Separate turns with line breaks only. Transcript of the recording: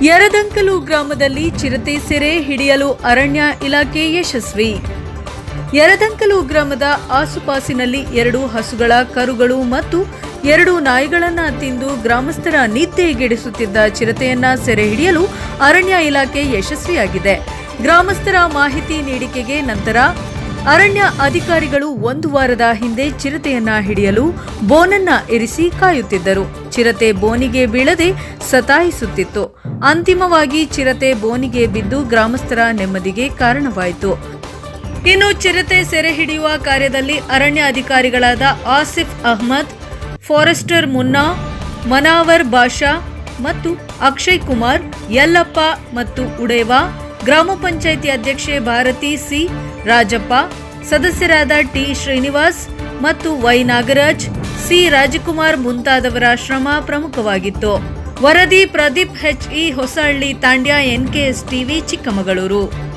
ಯರದಂಕಲು ಗ್ರಾಮದಲ್ಲಿ ಚಿರತೆ ಸೆರೆ ಹಿಡಿಯಲು ಅರಣ್ಯ ಇಲಾಖೆ ಯಶಸ್ವಿ. ಯರದಂಕಲು ಗ್ರಾಮದ ಆಸುಪಾಸಿನಲ್ಲಿ 2 ಹಸುಗಳ ಕರುಗಳು ಮತ್ತು 2 ನಾಯಿಗಳನ್ನು ತಿಂದು ಗ್ರಾಮಸ್ಥರ ನಿದ್ದೆಗೆಡಿಸುತ್ತಿದ್ದ ಚಿರತೆಯನ್ನ ಸೆರೆ ಹಿಡಿಯಲು ಅರಣ್ಯ ಇಲಾಖೆ ಯಶಸ್ವಿಯಾಗಿದೆ. ಗ್ರಾಮಸ್ಥರ ಮಾಹಿತಿ ನೀಡಿಕೆಗೆ ನಂತರ ಅರಣ್ಯ ಅಧಿಕಾರಿಗಳು 1 ವಾರದ ಹಿಂದೆ ಚಿರತೆಯನ್ನ ಹಿಡಿಯಲು ಬೋನನ್ನ ಇರಿಸಿ ಕಾಯುತ್ತಿದ್ದರು. ಚಿರತೆ ಬೋನಿಗೆ ಬೀಳದೆ ಸತಾಯಿಸುತ್ತಿತ್ತು. ಅಂತಿಮವಾಗಿ ಚಿರತೆ ಬೋನಿಗೆ ಬಿದ್ದು ಗ್ರಾಮಸ್ಥರ ನೆಮ್ಮದಿಗೆ ಕಾರಣವಾಯಿತು. ಇನ್ನು ಚಿರತೆ ಸೆರೆ ಹಿಡಿಯುವ ಕಾರ್ಯದಲ್ಲಿ ಅರಣ್ಯ ಅಧಿಕಾರಿಗಳಾದ ಆಸಿಫ್ ಅಹ್ಮದ್, ಫಾರೆಸ್ಟರ್ ಮುನ್ನಾ, ಮನಾವರ್ ಬಾಷಾ ಮತ್ತು ಅಕ್ಷಯ್ ಕುಮಾರ್, ಯಲ್ಲಪ್ಪ ಮತ್ತು ಉಡೇವಾ, ಗ್ರಾಮ ಪಂಚಾಯಿತಿ ಅಧ್ಯಕ್ಷೆ ಭಾರತಿ ಸಿ, ರಾಜಪ್ಪ, ಸದಸ್ಯರಾದ ಟಿ ಶ್ರೀನಿವಾಸ್ ಮತ್ತು ವೈ ನಾಗರಾಜ್, ಸಿ ರಾಜಕುಮಾರ್ ಮುಂತಾದವರ ಶ್ರಮ ಪ್ರಮುಖವಾಗಿತ್ತು. ವರದಿ Pradeep HE Hosahalli Tandya NKS TV Chikkamagaluru.